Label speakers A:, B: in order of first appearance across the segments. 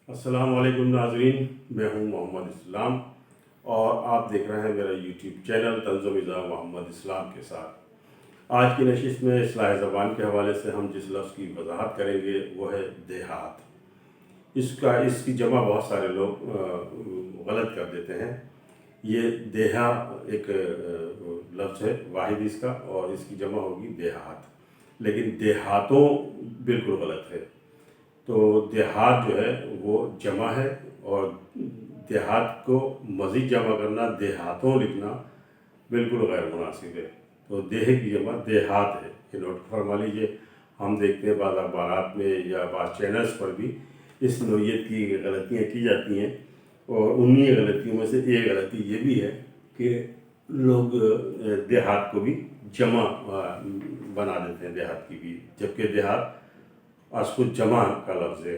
A: السلام علیکم ناظرین، میں ہوں محمد اسلام اور آپ دیکھ رہے ہیں میرا یوٹیوب چینل طنز و مزاح محمد اسلام کے ساتھ۔ آج کی نشست میں اصلاح زبان کے حوالے سے ہم جس لفظ کی وضاحت کریں گے وہ ہے دیہات۔ اس کی جمع بہت سارے لوگ غلط کر دیتے ہیں۔ یہ دیہا ایک لفظ ہے واحد اس کا، اور اس کی جمع ہوگی دیہات، لیکن دیہاتوں بالکل غلط ہے۔ تو دیہات جو ہے وہ جمع ہے، اور دیہات کو مزید جمع کرنا، دیہاتوں لکھنا بالکل غیر مناسب ہے۔ تو دیہ کی جمع دیہات ہے، یہ نوٹ فرما لیجیے۔ ہم دیکھتے ہیں بعض اخبارات میں یا بعض چینلز پر بھی اس نوعیت کی غلطیاں کی جاتی ہیں، اور انہی غلطیوں میں سے ایک غلطی یہ بھی ہے کہ لوگ دیہات کو بھی جمع بنا دیتے ہیں، دیہات کی بھی، جبکہ دیہات اصل جمع کا لفظ ہے۔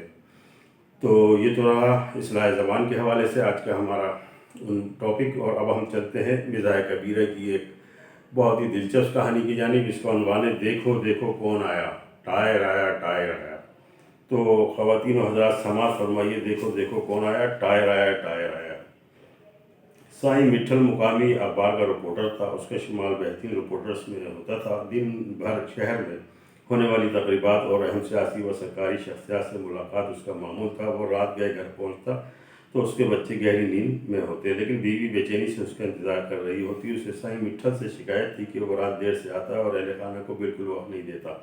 A: تو یہ تو رہا اصلاح زبان کے حوالے سے آج کا ہمارا ٹاپک، اور اب ہم چلتے ہیں مزاح کبیرہ کی ایک بہت ہی دلچسپ کہانی کی جانب۔ اس کا عنوان ہے دیکھو دیکھو کون آیا، ٹائر آیا ٹائر آیا۔ تو خواتین و حضرات سماعت فرمائیے، دیکھو دیکھو کون آیا، ٹائر آیا ٹائر آیا۔ سائیں مٹھل مقامی اخبار کا رپورٹر تھا، اس کا شمال بہترین رپورٹرز میں ہوتا تھا۔ دن بھر شہر میں ہونے والی تقریبات اور اہم سیاسی و سرکاری شخصیات سے ملاقات اس کا معمول تھا۔ وہ رات گئے گھر پہنچتا تو اس کے بچے گہری نیند میں ہوتے، لیکن بیوی بے چینی سے اس کا انتظار کر رہی ہوتی۔ اسے سائیں مٹھل سے شکایت تھی کہ وہ رات دیر سے آتا اور اہل خانہ کو بالکل وقت نہیں دیتا۔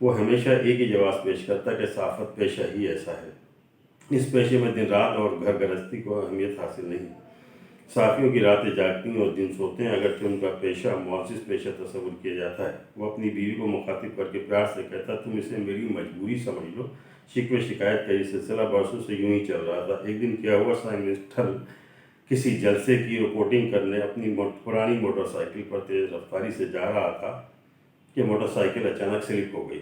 A: وہ ہمیشہ ایک ہی جواز پیش کرتا کہ صحافت پیشہ ہی ایسا ہے، اس پیشے میں دن رات اور گھر گرہستی کو اہمیت حاصل نہیں۔ صحافیوں کی راتیں جاگتی ہیں اور دن سوتے ہیں، اگرچہ ان کا پیشہ معزز پیشہ تصور کیا جاتا ہے۔ وہ اپنی بیوی کو مخاطب کر کے پیار سے کہتا، تم اسے میری مجبوری سمجھ لو۔ شکوے شکایت کا یہ سلسلہ برسوں سے یوں ہی چل رہا تھا۔ ایک دن کیا ہوا، سائیں مٹھل کسی جلسے کی رپورٹنگ کرنے اپنی پرانی موٹر سائیکل پر تیز رفتاری سے جا رہا تھا کہ موٹر سائیکل اچانک سلپ ہو گئی،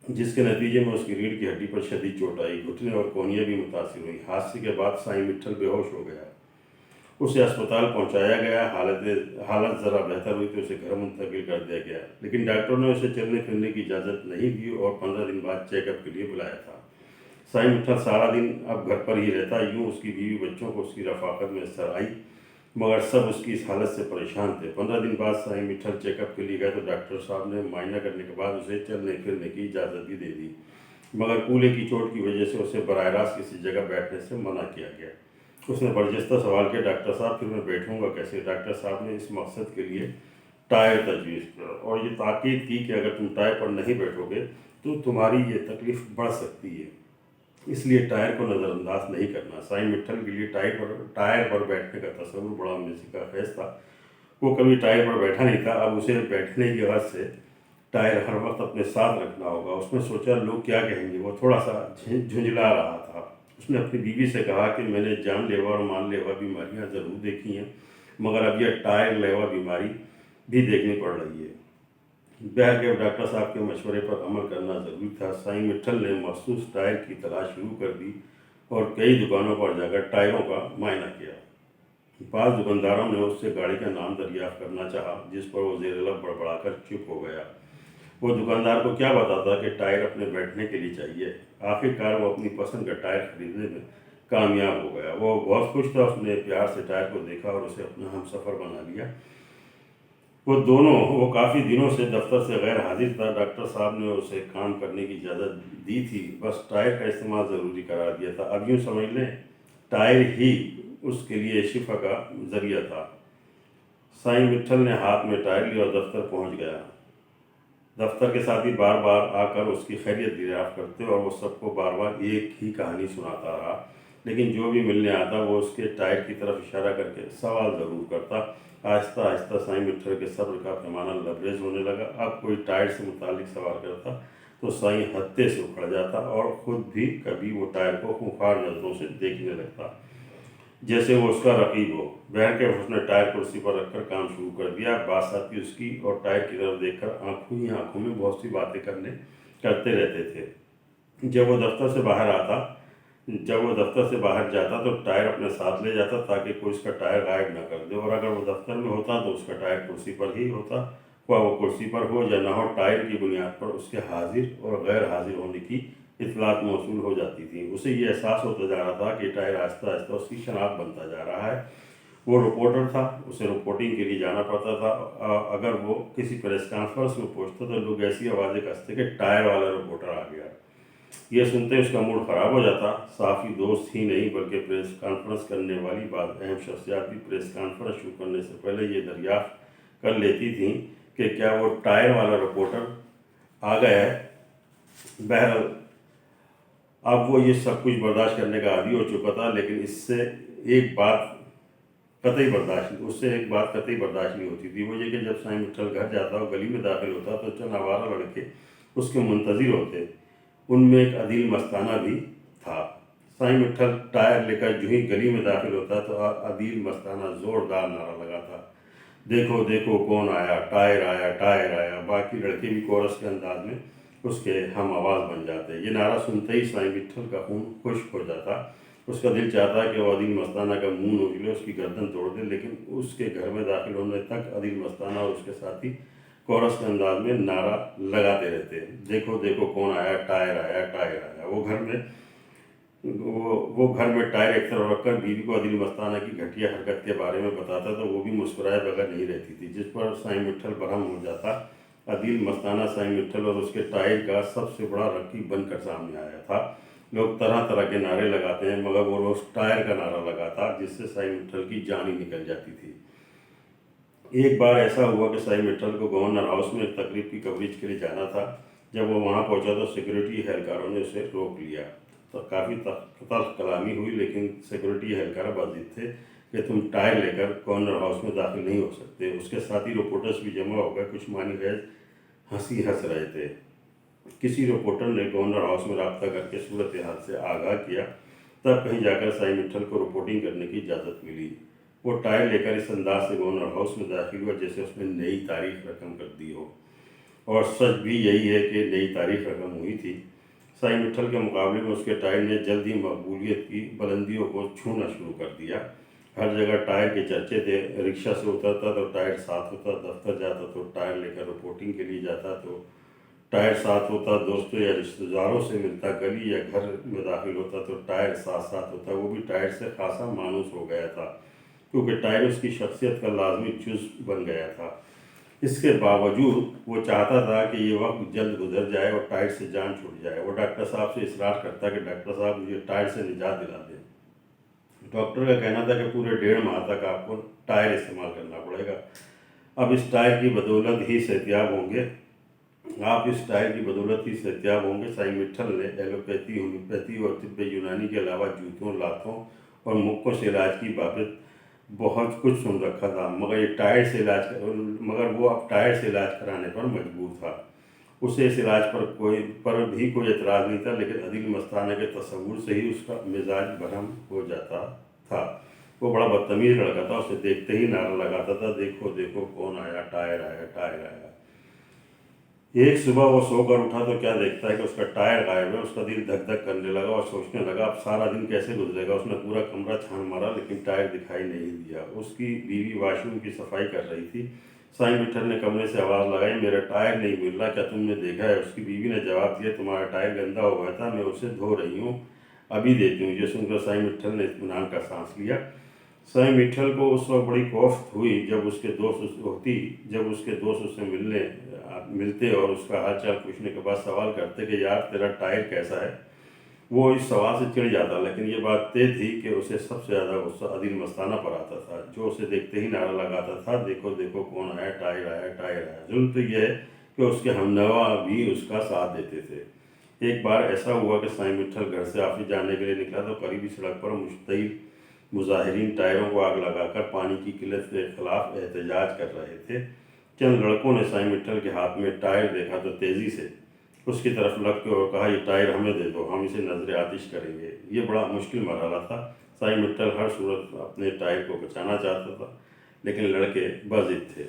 A: جس کے نتیجے میں اس کی ریڑھ کی ہڈی پر شدید چوٹ آئی، گھٹنے اور کونیاں بھی متاثر ہوئیں۔ حادثے کے بعد سائیں مٹھل بے ہوش ہو گیا، اسے اسپتال پہنچایا گیا۔ حالت ذرا بہتر ہوئی تو اسے گھر منتقل کر دیا گیا، لیکن ڈاکٹروں نے اسے چلنے پھرنے کی اجازت نہیں دی اور 15 دن بعد چیک اپ کے لیے بلایا تھا۔ سائیں مٹھل سارا دن اب گھر پر ہی رہتا، یوں اس کی بیوی بچوں کو اس کی رفاقت میں اثر آئی، مگر سب اس کی اس حالت سے پریشان تھے۔ 15 دن بعد سائیں مٹھل چیک اپ کے لیے گئے تو ڈاکٹر صاحب نے معائنہ کرنے کے بعد اسے چلنے پھرنے کی اجازت بھی دے دی، مگر کولے کی چوٹ کی وجہ سے اسے براہ راست کسی جگہ بیٹھنے سے منع کیا گیا۔ اس نے برجستہ سوال کیا، ڈاکٹر صاحب پھر میں بیٹھوں گا کیسے؟ ڈاکٹر صاحب نے اس مقصد کے لیے ٹائر تجویز کیا اور یہ تاکید کی کہ اگر تم ٹائر پر نہیں بیٹھو گے تو تمہاری یہ تکلیف بڑھ سکتی ہے، اس لیے ٹائر کو نظر انداز نہیں کرنا۔ سائیں مٹھل کے لیے ٹائر پر بیٹھنے کا تصور بڑا موسیقی خیز تھا۔ وہ کبھی ٹائر پر بیٹھا نہیں تھا، اب اسے بیٹھنے کی غرض سے ٹائر ہر وقت اپنے ساتھ رکھنا ہوگا۔ اس نے سوچا لوگ کیا کہیں گے، وہ تھوڑا سا جھنجھلا رہا تھا۔ اس نے اپنی بیوی سے کہا کہ میں نے جان لیوا اور مان لیوا بیماریاں ضرور دیکھی ہیں، مگر اب یہ ٹائر لیوا بیماری بھی دیکھنی پڑ رہی ہے۔ بہرکیف ڈاکٹر صاحب کے مشورے پر عمل کرنا ضروری تھا۔ سائیں مٹھل نے مخصوص ٹائر کی تلاش شروع کر دی اور کئی دکانوں پر جا کر ٹائروں کا معائنہ کیا۔ بعض دکانداروں نے اس سے گاڑی کا نام دریافت کرنا چاہا، جس پر وہ زیر لب بڑبڑا کر چپ ہو گیا۔ وہ دکاندار کو کیا بتاتا کہ ٹائر اپنے بیٹھنے کے لیے چاہیے۔ آخرکار وہ اپنی پسند کا ٹائر خریدنے میں کامیاب ہو گیا۔ وہ بہت خوش تھا، اس نے پیار سے ٹائر کو دیکھا اور اسے اپنا ہم سفر بنا لیا۔ وہ کافی دنوں سے دفتر سے غیر حاضر تھا۔ ڈاکٹر صاحب نے اسے کام کرنے کی اجازت دی تھی، بس ٹائر کا استعمال ضروری قرار دیا تھا۔ اب یوں سمجھ لیں ٹائر ہی اس کے لیے شفا کا ذریعہ تھا۔ سائیں مٹھل نے ہاتھ میں ٹائر لیا اور دفتر پہنچ گیا۔ دفتر کے ساتھی بار بار آ کر اس کی خیریت دریافت کرتے اور وہ سب کو بار بار ایک ہی کہانی سناتا رہا، لیکن جو بھی ملنے آتا وہ اس کے ٹائر کی طرف اشارہ کر کے سوال ضرور کرتا۔ آہستہ آہستہ سائیں مٹھل کے صبر کا پیمانہ لبریز ہونے لگا۔ اب کوئی ٹائر سے متعلق سوال کرتا تو سائیں ہتے سے اکھڑ جاتا اور خود بھی کبھی وہ ٹائر کو خونخوار نظروں سے دیکھنے لگتا، جیسے وہ اس کا رقیب ہو۔ بہرکیف اس نے ٹائر کرسی پر رکھ کر کام شروع کر دیا۔ بعض ساتھی اس کی اور ٹائر کی طرف دیکھ کر آنکھوں ہی آنکھوں میں بہت سی باتیں کرتے رہتے تھے۔ جب وہ دفتر سے باہر جاتا تو ٹائر اپنے ساتھ لے جاتا تاکہ کوئی اس کا ٹائر غائب نہ کر دے، اور اگر وہ دفتر میں ہوتا تو اس کا ٹائر کرسی پر ہی ہوتا، خواہ وہ کرسی پر ہو یا نہ ہو۔ ٹائر کی بنیاد پر اس کے حاضر اور غیر حاضر ہونے کی इत्तलात मौसूल हो जाती थी। उसे ये एहसास होता जा रहा था कि टायर आहिस्ता आहिस्ता उसकी शनाख्त बनता जा रहा है। वो रिपोर्टर था, उसे रिपोर्टिंग के लिए जाना पड़ता था। अगर वो किसी प्रेस कॉन्फ्रेंस में पहुंचता तो लोग ऐसी आवाज़ें कसते कि टायर वाला रिपोर्टर आ गया। ये सुनते उसका मूड ख़राब हो जाता। साफ़ ही दोस्त ही नहीं बल्कि प्रेस कॉन्फ्रेंस करने वाली बात अहम शख्सियात भी प्रेस कॉन्फ्रेंस शुरू करने से पहले ये दरियाफ्त कर लेती थी कि क्या वो टायर वाला रिपोर्टर आ गया है। बहरहाल अब वो ये सब कुछ बर्दाश्त करने का आदी हो चुका था, लेकिन एक बात उससे एक बात कतई बर्दाश्त नहीं होती थी। वो ये कि जब साईं मिट्ठल घर जाता और गली में दाखिल होता तो चंद आवारा लड़के उसके मुंतज़िर होते। उनमें एक अदील मस्ताना भी था। साईं मिट्ठल टायर लेकर जो ही गली में दाखिल होता तो अदील मस्ताना ज़ोरदार नारा लगाता, देखो देखो कौन आया, टायर आया, टायर आया। बाकी लड़के भी कोरस के अंदाज में उसके हम आवाज़ बन जाते। ये नारा सुनते ही साईं मिट्ठल का खून खुश्क हो जाता। उसका दिल चाहता कि वो अदील मस्ताना का मुंह नोच ले, उसकी गर्दन तोड़ दे, लेकिन उसके घर में दाखिल होने तक अदील मस्ताना और उसके साथी कोरस के अंदाज में नारा लगाते रहते, देखो देखो कौन आया, टायर आया, टायर आया। वो घर में टायर एक तरफ रखकर बीवी को अदील मस्ताना की घटिया हरकत के बारे में बताता तो वो भी मुस्कुराए बगैर नहीं रहती थी, जिस पर साईं मिट्ठल बरहम हो जाता। अदील मस्ताना साईं मिट्ठल और उसके टायर का सबसे बड़ा रकीब बनकर सामने आया था। लोग तरह तरह के नारे लगाते हैं, मगर वो रोज़ टायर का नारा लगाता, जिससे साईं मिट्ठल की जान ही निकल जाती थी। एक बार ऐसा हुआ कि साईं मिट्ठल को गवर्नर हाउस में एक तकरीब की कवरेज के लिए जाना था। जब वो वहाँ पहुँचा तो सिक्योरिटी एहलकारों ने उसे रोक लिया। तो काफ़ी तल्ख कलामी हुई, लेकिन सिक्योरिटी एहलकार बाजिद थे कि तुम टायर लेकर गवर्नर हाउस में दाखिल नहीं हो सकते। उसके साथ ही रिपोर्टर्स भी जमा हो गए, कुछ मानी गए हंसी हंस रहे थे। किसी रिपोर्टर ने गवर्नर हाउस में रब्ता करके सूरत हाल से आगाह किया, तब कहीं जाकर साईं मिट्ठल को रिपोर्टिंग करने की इजाज़त मिली। वो टायर लेकर इस अंदाज से गवर्नर हाउस में दाखिल हुआ जैसे उसने नई तारीख रकम कर दी हो, और सच भी यही है कि नई तारीख रकम हुई थी। साईं मिट्ठल के मुकाबले में उसके टायर ने जल्द ही मकबूलियत की बुलंदियों को छूना शुरू कर दिया। हर जगह टायर के चर्चे थे। रिक्शा से उतरता तो टायर साथ होता, दफ्तर जाता तो टायर लेकर रिपोर्टिंग के लिए जाता तो टायर साथ होता, दोस्तों या रिश्तेदारों से मिलता, गली या घर में दाखिल होता तो टायर साथ साथ होता। वो भी टायर से खासा मानूस हो गया था, क्योंकि टायर उसकी शख्सियत का लाजमी जुज़ बन गया था। इसके बावजूद वो चाहता था कि ये वक्त जल्द गुजर जाए और टायर से जान छूट जाए। वो डॉक्टर साहब से इसरार करता कि डॉक्टर साहब मुझे टायर से निजात दिला दें। डॉक्टर का कहना था कि पूरे 1.5 माह तक आपको टायर इस्तेमाल करना पड़ेगा। अब इस टायर की बदौलत ही सेहतियाब होंगे आप इस टायर की बदौलत ही सेहतियाब होंगे। साईं मिट्ठल ने एलोपैथी, होम्योपैथी और तिब्ब यूनानी के अलावा जूतों, लातों और मुक्कों से इलाज की बाबत बहुत कुछ सुन रखा था, मगर वो अब टायर से इलाज कराने पर मजबूर था। उसे इस इलाज पर भी कोई एतराज़ नहीं था, लेकिन अदील मस्ताना के तस्वुर से ही उसका मिजाज बरहम हो जाता था। वो बड़ा बदतमीज़ लड़का था, उसे देखते ही नारा लगाता था, देखो देखो कौन आया, टायर आया, टायर आया। एक सुबह वो सोकर उठा तो क्या देखता है कि उसका टायर गायब है। उसका दिल धक धक करने लगा और सोचने लगा अब सारा दिन कैसे गुजरेगा। उसने पूरा कमरा छान मारा, लेकिन टायर दिखाई नहीं दिया। उसकी बीवी वॉशरूम की सफाई कर रही थी। साईं मिट्ठल ने कमरे से आवाज़ लगाई, मेरा टायर नहीं मिल रहा, क्या तुमने देखा है? उसकी बीवी ने जवाब दिया, तुम्हारा टायर गंदा हो गया था, मैं उसे धो रही हूँ, अभी देती हूँ। ये सुनकर साईं मिट्ठल ने इत्मीनान का सांस लिया। साईं मिट्ठल को उस वक्त बड़ी खौफ हुई जब उसके दोस्त उससे मिलते और उसका हाल चाल पूछने के बाद सवाल करते कि यार तेरा टायर कैसा है। वो इस सवाल से चिढ़ जाता, लेकिन ये बात तय थी कि उसे सबसे ज़्यादा गुस्सा अदील मस्ताना पर आता था, जो उसे देखते ही नारा लगाता था, देखो देखो कौन आया, टायर आया, टायर आया। जुल्म तो यह है कि उसके हमनवा भी उसका साथ देते थे। एक बार ऐसा हुआ कि साईं मिट्ठल घर से ऑफिस जाने के लिए निकला तो करीबी सड़क पर मुश्तइल मुजाहिरीन टायरों को आग लगाकर पानी की किल्लत के खिलाफ एहतजाज कर रहे थे। चंद लड़कों ने साईं मिट्ठल के हाथ में टायर देखा तो तेज़ी से उसकी तरफ लग के और कहा, ये टायर हमें दे दो, हम इसे नजर आतिश करेंगे। ये बड़ा मुश्किल मरहला था। साईं मिट्ठल हर सूरत अपने टायर को बचाना चाहता था, लेकिन लड़के बाजिद थे।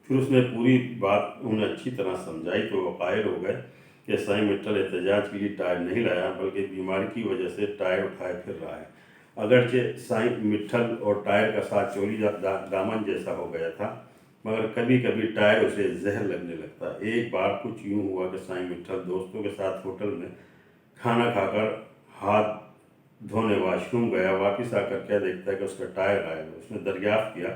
A: फिर उसने पूरी बात उन्हें अच्छी तरह समझाई तो वो कायल हो गए कि साईं मिट्ठल एहतजाज के लिए टायर नहीं लाया, बल्कि बीमारी की वजह से टायर उठाए फिर रहा है। अगरचे साईं मिट्ठल और टायर का साथ चोली दामन जैसा हो गया था, मगर कभी कभी टायर उसे जहर लगने लगता। एक बार कुछ यूँ हुआ कि साईं मिट्ठल दोस्तों के साथ होटल में खाना खाकर हाथ धोने वॉशरूम गया, वापस आकर क्या देखता है कि उसका टायर गायब है। उसने दरियाफ्त किया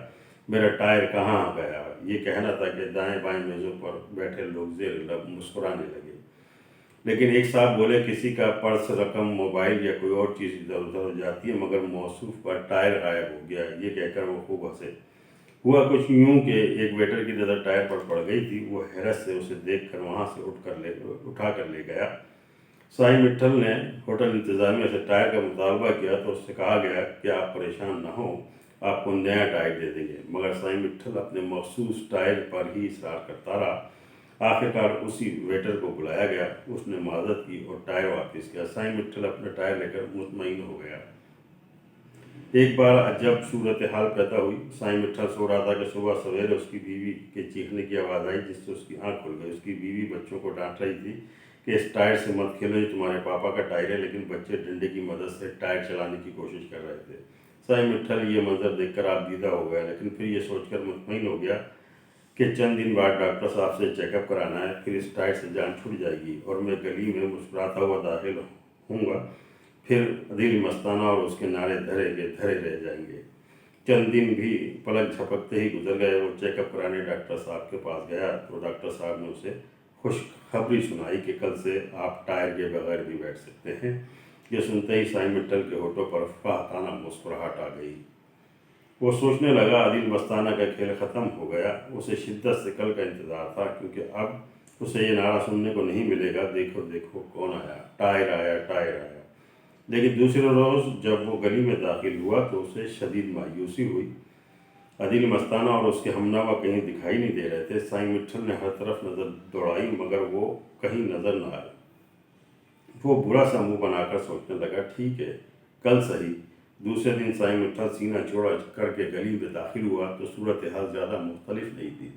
A: मेरा टायर कहाँ गया। ये कहना था कि दाएं बाएं मेज़ों पर बैठे लोग ज़ेर लब मुस्कुराने लगे। लेकिन एक साहब बोले किसी का पर्स, रकम, मोबाइल या कोई और चीज़ इधर उधर हो जाती है, मगर मौसूफ का टायर गायब हो गया। ये कहकर वो खूब हंसे। हुआ कुछ यूं कि एक वेटर की नज़र टायर पर पड़ गई थी। वो हैरत से उसे देखकर वहाँ से उठा कर ले गया। साईं मित्तल ने होटल इंतज़ामिया से टायर का मुतालबा किया तो उससे कहा गया कि आप परेशान ना हो, आपको नया टायर दे देंगे। मगर साईं मित्तल अपने मखसूस टायर पर ही इसरार करता रहा। आखिरकार उसी वेटर को बुलाया गया, उसने माजरत की और टायर वापस किया। साईं मित्तल अपना टायर लेकर मुतमईन हो गया। एक बार अजब सूरत हाल पैदा हुई। साईं मित्तल सो रहा था कि सुबह सवेरे उसकी बीवी के चीखने की आवाज़ आई, जिससे उसकी आंख खुल गई। उसकी बीवी बच्चों को डांट रही थी कि इस टायर से मत खेलो, ये तुम्हारे पापा का टायर है। लेकिन बच्चे डंडे की मदद से टायर चलाने की कोशिश कर रहे थे। साईं मित्तल ये मंजर देखकर आबदीदा हो गया, लेकिन फिर ये सोचकर मुतमईन हो गया कि चंद दिन बाद डॉक्टर साहब से चेकअप कराना है, फिर इस टायर से जान छूट जाएगी और मैं गली में मुस्कुराता हुआ दाखिल होऊंगा। फिर दिल मस्ताना और उसके नारे धरे के धरे रह जाएंगे। चंद दिन भी पलक झपकते ही गुजर गए। वो चेकअप कराने डॉक्टर साहब के पास गया तो डॉक्टर साहब ने उसे खुशखबरी सुनाई कि कल से आप टायर के बगैर भी बैठ सकते हैं। ये सुनते ही साईं मित्तल के होठों पर फाहताना मुस्कुराहट आ गई। वो सोचने लगा अदिल मस्ताना का खेल ख़त्म हो गया। उसे शिद्दत से कल का इंतज़ार था, क्योंकि अब उसे ये नारा सुनने को नहीं मिलेगा, देखो देखो कौन आया, टायर आया, टायर आया। लेकिन दूसरे रोज़ जब वो गली में दाखिल हुआ तो उसे शदीद मायूसी हुई। अदिल मस्ताना और उसके हमनवा कहीं दिखाई नहीं दे रहे थे। साईं मित्तल ने हर तरफ नज़र दौड़ाई, मगर वो कहीं नज़र न आए। वो बुरा सा मुँह बनाकर सोचने लगा, ठीक है, कल सही। दूसरे दिन साईं मित्तल सीना चौड़ा करके गली में दाखिल हुआ तो सूरत हाल ज़्यादा मुख्तलिफ नहीं थी।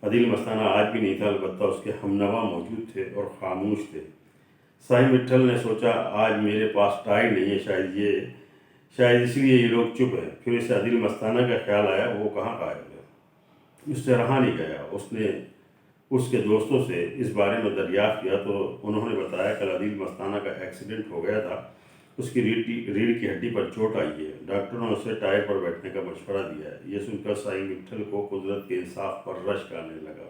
A: अदिल मस्ताना आज भी नहीं था, अलबत्ता उसके हमनवा मौजूद थे और खामोश थे। साईं मित्तल ने सोचा आज मेरे पास टायर नहीं है, शायद इसलिए ये लोग चुप हैं। फिर इसे अदिल मस्ताना का ख्याल आया, वो कहाँ गायब है। उससे रहा नहीं गया। उसने उसके दोस्तों से इस बारे में दरियाफ्त किया तो उन्होंने बताया कल अदिल मस्ताना का एक्सीडेंट हो गया था। उसकी रीढ़ की हड्डी पर चोट आई है। डॉक्टरों ने उसे टायर पर बैठने का मशवरा दिया है। ये सुनकर साईं मित्तल को कुदरत के इंसाफ पर रश्क आने लगा।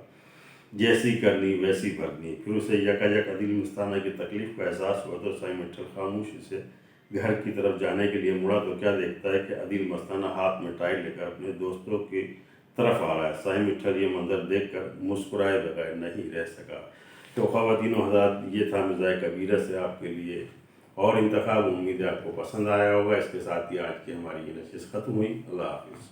A: जैसी करनी वैसी भरनी। फिर उसे यकायक अदिल मस्ताना की तकलीफ का एहसास हुआ तो साईं मित्तल खामोशी से घर की तरफ जाने के लिए मुड़ा तो क्या देखता है कि अदिल मस्ताना हाथ में टायर लेकर अपने दोस्तों की तरफ आ रहा है। साईं मित्तल ये मंजर देखकर मुस्कुराए बगैर नहीं रह सका। तो ख़वातीनो हज़रात, ये था मिज़ाज कबीरा से आपके लिए और इंतखाब। उम्मीद है आपको पसंद आया होगा। इसके साथ ही आज की हमारी ये नशिस्त ख़त्म हुई। अल्लाह हाफ़िज़।